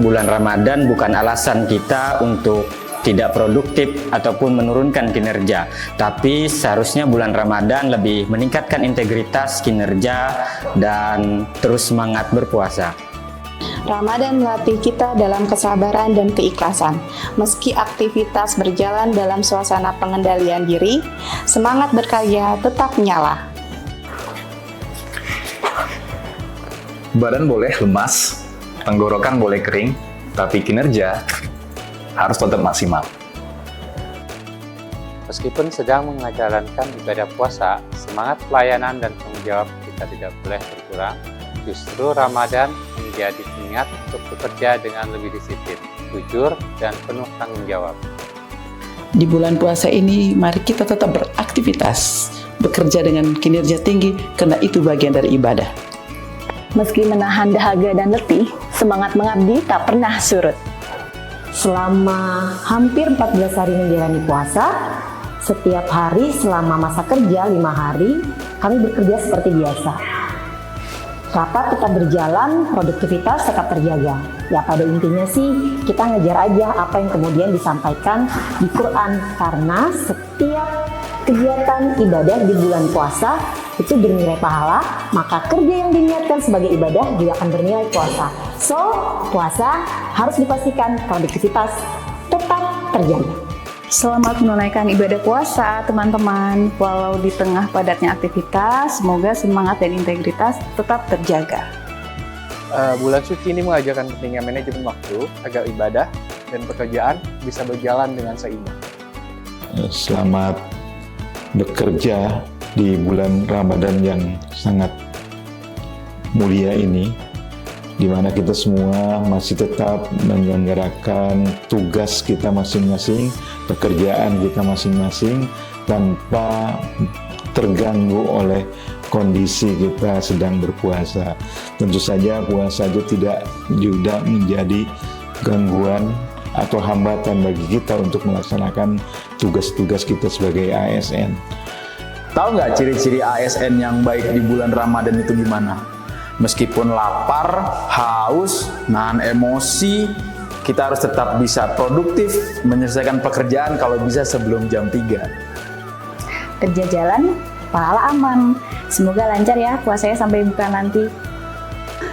Bulan Ramadan bukan alasan kita untuk tidak produktif ataupun menurunkan kinerja, tapi seharusnya bulan Ramadan lebih meningkatkan integritas kinerja dan terus semangat berpuasa. Ramadan melatih kita dalam kesabaran dan keikhlasan. Meski aktivitas berjalan dalam suasana pengendalian diri, semangat berkarya tetap menyala. Badan boleh lemas, tenggorokan boleh kering, tapi kinerja harus tetap maksimal. Meskipun sedang menjalankan ibadah puasa, semangat pelayanan dan tanggung jawab kita tidak boleh berkurang. Justru Ramadan menjadi pengingat untuk bekerja dengan lebih disiplin, jujur, dan penuh tanggung jawab. Di bulan puasa ini, mari kita tetap beraktivitas, bekerja dengan kinerja tinggi, karena itu bagian dari ibadah. Meski menahan dahaga dan letih, semangat mengabdi tak pernah surut. Selama hampir 14 hari menjalani puasa, setiap hari selama masa kerja 5 hari, kami bekerja seperti biasa. Rapat tetap berjalan, produktivitas tetap terjaga. Ya pada intinya sih, kita ngejar aja apa yang kemudian disampaikan di Quran. Karena setiap kegiatan ibadah di bulan puasa itu bernilai pahala, maka kerja yang diniatkan sebagai ibadah juga akan bernilai puasa. So, puasa harus dipastikan produktivitas tetap terjaga. Selamat menunaikan ibadah puasa, teman-teman. Walau di tengah padatnya aktivitas, semoga semangat dan integritas tetap terjaga. Bulan suci ini mengajarkan pentingnya manajemen waktu agar ibadah dan pekerjaan bisa berjalan dengan seimbang. Selamat bekerja di bulan Ramadan yang sangat mulia ini, di mana kita semua masih tetap menyelenggarakan tugas kita masing-masing, pekerjaan kita masing-masing, tanpa terganggu oleh kondisi kita sedang berpuasa. Tentu saja puasa itu tidak juga menjadi gangguan atau hambatan bagi kita untuk melaksanakan tugas-tugas kita sebagai ASN. Tahu nggak ciri-ciri ASN yang baik di bulan Ramadan itu gimana? Meskipun lapar, haus, nahan emosi, kita harus tetap bisa produktif menyelesaikan pekerjaan kalau bisa sebelum jam 3. Kerja jalan, pahala aman. Semoga lancar ya puasanya sampai buka nanti.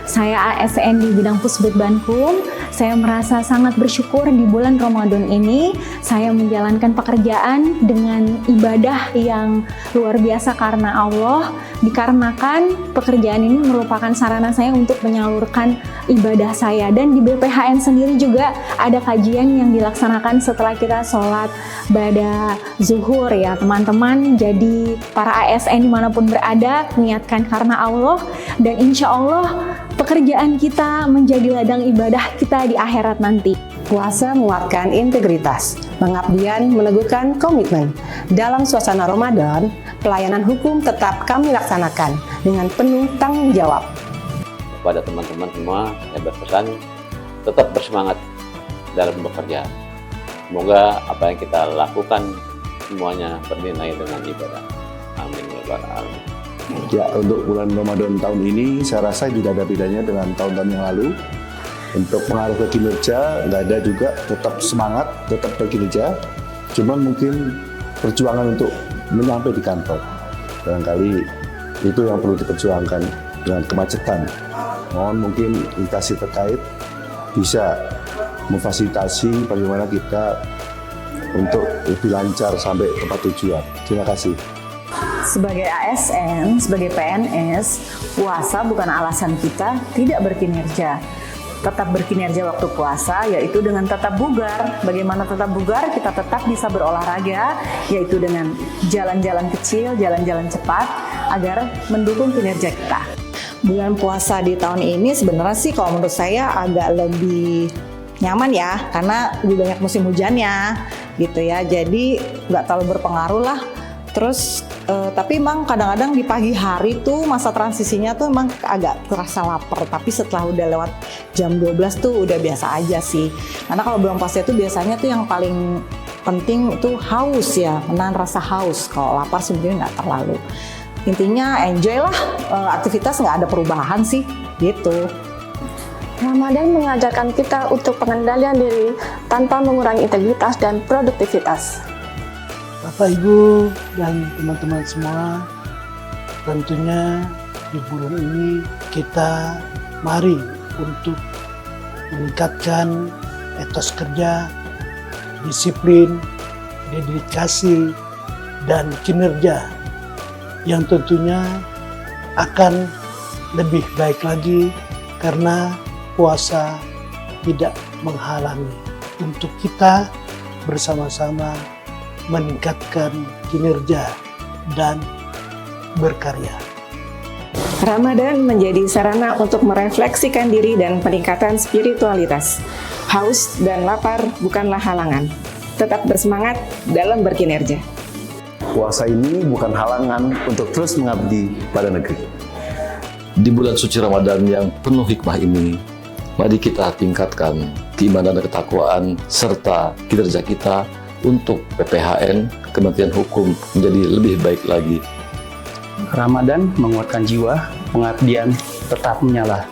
Saya ASN di bidang Pusbet Bankum. Saya merasa sangat bersyukur di bulan Ramadan ini saya menjalankan pekerjaan dengan ibadah yang luar biasa karena Allah, dikarenakan pekerjaan ini merupakan sarana saya untuk menyalurkan ibadah saya. Dan di BPHN sendiri juga ada kajian yang dilaksanakan setelah kita sholat pada zuhur ya teman-teman. Jadi para ASN dimanapun berada, niatkan karena Allah dan insya Allah pekerjaan kita menjadi ladang ibadah kita di akhirat nanti. Puasa menguatkan integritas, pengabdian meneguhkan komitmen. Dalam suasana Ramadan, pelayanan hukum tetap kami laksanakan dengan penuh tanggung jawab. Kepada teman-teman semua, saya berpesan tetap bersemangat dalam bekerja. Semoga apa yang kita lakukan semuanya bernilai dengan ibadah. Amin ya rabbal alamin. Ya, untuk bulan Ramadan tahun ini saya rasa tidak ada bedanya dengan tahun-tahun yang lalu. Untuk pengaruh ke kinerja nggak ada juga, tetap semangat, tetap berkinerja. Cuman mungkin perjuangan untuk menyampai di kantor. Barangkali itu yang perlu diperjuangkan dengan kemacetan. Mohon mungkin instansi terkait bisa memfasilitasi bagaimana kita untuk lebih lancar sampai tempat tujuan. Terima kasih. Sebagai ASN, sebagai PNS, puasa bukan alasan kita tidak berkinerja. Tetap berkinerja waktu puasa, yaitu dengan tetap bugar. Bagaimana tetap bugar? Kita tetap bisa berolahraga, yaitu dengan jalan-jalan kecil, jalan-jalan cepat, agar mendukung kinerja kita. Bulan puasa di tahun ini sebenarnya sih kalau menurut saya agak lebih nyaman ya, karena lebih banyak musim hujannya gitu ya, jadi nggak terlalu berpengaruh lah. Terus tapi emang kadang-kadang di pagi hari tuh masa transisinya tuh emang agak terasa lapar, tapi setelah udah lewat jam 12 tuh udah biasa aja sih. Karena kalau bulan puasa itu biasanya tuh yang paling penting itu haus ya, menahan rasa haus. Kalau lapar sebenarnya nggak terlalu. Intinya enjoy lah, aktivitas nggak ada perubahan sih gitu. Ramadan mengajarkan kita untuk pengendalian diri tanpa mengurangi integritas dan produktivitas. Bapak, Ibu, dan teman-teman semua, tentunya di bulan ini kita mari untuk meningkatkan etos kerja, disiplin, dedikasi, dan kinerja yang tentunya akan lebih baik lagi karena puasa tidak menghalangi untuk kita bersama-sama meningkatkan kinerja dan berkarya. Ramadan menjadi sarana untuk merefleksikan diri dan peningkatan spiritualitas. Haus dan lapar bukanlah halangan. Tetap bersemangat dalam berkinerja. Puasa ini bukan halangan untuk terus mengabdi pada negeri. Di bulan suci Ramadan yang penuh hikmah ini, mari kita tingkatkan keimanan dan ketakwaan serta kinerja kita untuk PPHN, Kementerian Hukum menjadi lebih baik lagi. Ramadan menguatkan jiwa, pengabdian tetap menyala.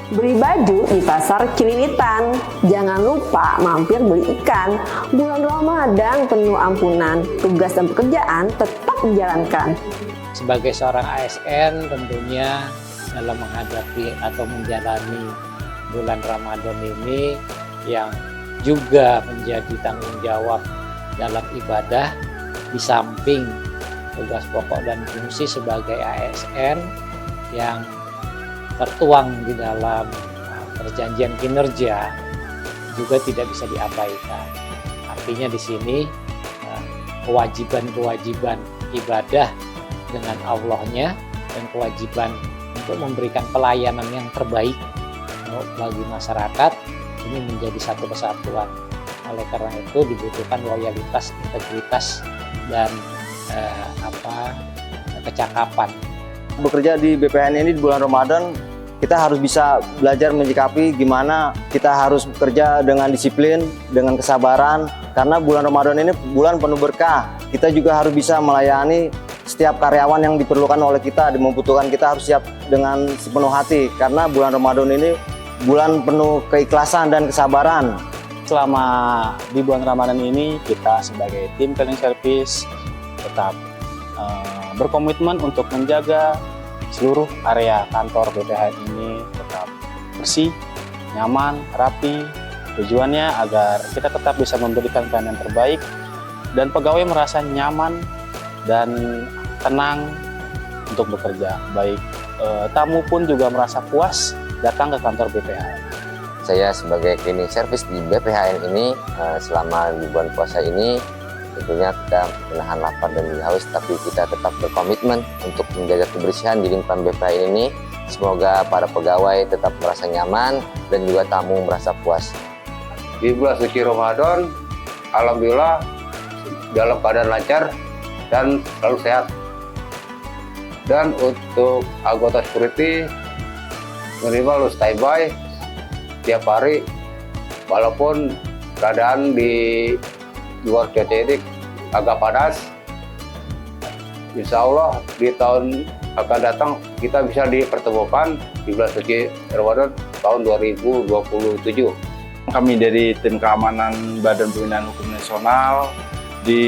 Beli baju di pasar Cililitan, jangan lupa mampir beli ikan. Bulan Ramadan penuh ampunan, tugas dan pekerjaan tetap dijalankan. Sebagai seorang ASN tentunya dalam menghadapi atau menjalani bulan Ramadan ini yang juga menjadi tanggung jawab dalam ibadah di samping tugas pokok dan fungsi sebagai ASN yang tertuang di dalam perjanjian kinerja juga tidak bisa diabaikan. Artinya di sini kewajiban-kewajiban ibadah dengan Allahnya dan kewajiban untuk memberikan pelayanan yang terbaik bagi masyarakat ini menjadi satu kesatuan. Oleh karena itu dibutuhkan loyalitas, integritas, dan kecakapan. Bekerja di BPHN ini di bulan Ramadan, kita harus bisa belajar menyikapi gimana kita harus bekerja dengan disiplin, dengan kesabaran, karena bulan Ramadan ini bulan penuh berkah. Kita juga harus bisa melayani setiap karyawan yang diperlukan oleh kita, membutuhkan, kita harus siap dengan sepenuh hati, karena bulan Ramadan ini bulan penuh keikhlasan dan kesabaran. Selama di bulan Ramadan ini, kita sebagai tim cleaning service tetap berkomitmen untuk menjaga seluruh area kantor BPHN ini tetap bersih, nyaman, rapi. Tujuannya agar kita tetap bisa memberikan pelayanan terbaik dan pegawai merasa nyaman dan tenang untuk bekerja. Baik tamu pun juga merasa puas datang ke kantor BPHN. Saya sebagai cleaning service di BPHN ini selama di bulan puasa ini tentunya kita menahan lapar dan haus, tapi kita tetap berkomitmen untuk menjaga kebersihan di lingkungan BPHN ini. Semoga para pegawai tetap merasa nyaman dan juga tamu merasa puas. Di bulan suci Ramadan, alhamdulillah dalam keadaan lancar dan selalu sehat. Dan untuk anggota security minimal standby tiap hari, walaupun keadaan di luar cuaca ini agak panas. Insya Allah di tahun akan datang kita bisa dipertemukan di bulan suci Ramadan tahun 2027. Kami dari tim keamanan Badan Pembinaan Hukum Nasional di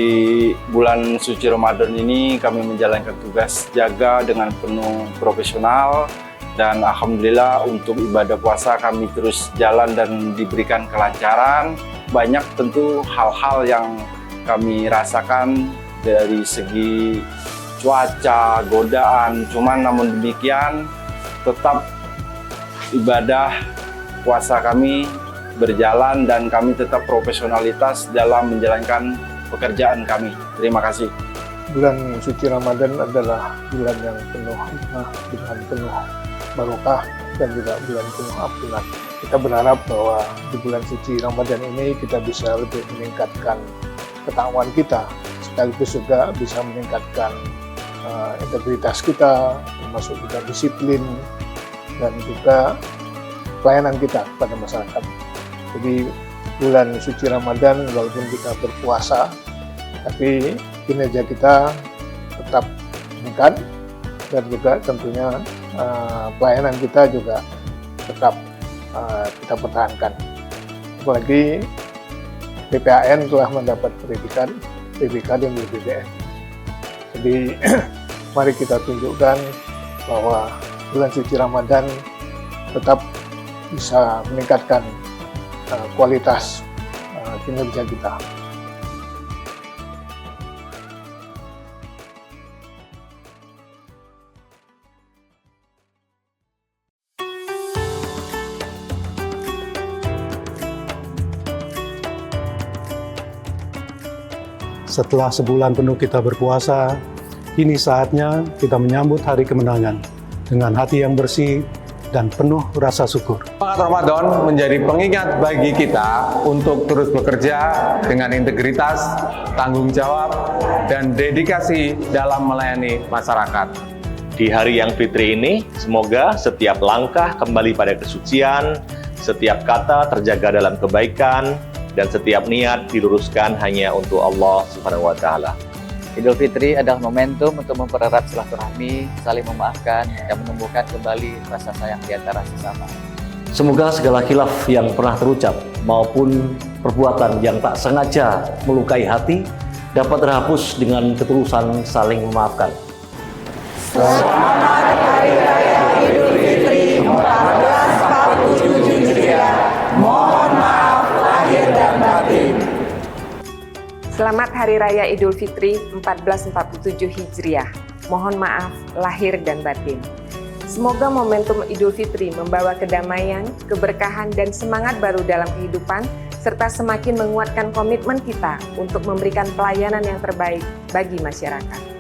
bulan suci Ramadan ini kami menjalankan tugas jaga dengan penuh profesional, dan alhamdulillah untuk ibadah puasa kami terus jalan dan diberikan kelancaran. Banyak tentu hal-hal yang kami rasakan dari segi cuaca, godaan, cuman namun demikian tetap ibadah puasa kami berjalan dan kami tetap profesionalitas dalam menjalankan pekerjaan kami. Terima kasih. Bulan suci Ramadan adalah bulan yang penuh hikmah, bulan penuh barokah, dan juga bulan penuh ampunan. Kita berharap bahwa di bulan suci Ramadan ini kita bisa lebih meningkatkan ketakwaan kita, sekaligus juga bisa meningkatkan integritas kita, termasuk juga disiplin dan juga pelayanan kita kepada masyarakat. Jadi bulan suci Ramadan walaupun kita berpuasa, tapi kinerja kita tetap meningkat, dan juga tentunya pelayanan kita juga tetap kita pertahankan. Apalagi BPHN telah mendapat predikat PBK dan BPDN. Jadi mari kita tunjukkan bahwa bulan suci Ramadan tetap bisa meningkatkan kualitas kinerja kita. Setelah sebulan penuh kita berpuasa, kini saatnya kita menyambut hari kemenangan dengan hati yang bersih dan penuh rasa syukur. Semangat Ramadan menjadi pengingat bagi kita untuk terus bekerja dengan integritas, tanggung jawab, dan dedikasi dalam melayani masyarakat. Di hari yang fitri ini, semoga setiap langkah kembali pada kesucian, setiap kata terjaga dalam kebaikan, dan setiap niat diluruskan hanya untuk Allah Subhanahu wa Ta'ala. Idul Fitri adalah momentum untuk mempererat silaturahmi, saling memaafkan, dan menumbuhkan kembali rasa sayang di antara sesama. Semoga segala khilaf yang pernah terucap maupun perbuatan yang tak sengaja melukai hati dapat terhapus dengan ketulusan saling memaafkan. Selamat Hari Raya Idul Fitri 1447 Hijriah. Mohon maaf lahir dan batin. Selamat Hari Raya Idul Fitri 1447 Hijriah. Mohon maaf lahir dan batin. Semoga momentum Idul Fitri membawa kedamaian, keberkahan, dan semangat baru dalam kehidupan, serta semakin menguatkan komitmen kita untuk memberikan pelayanan yang terbaik bagi masyarakat.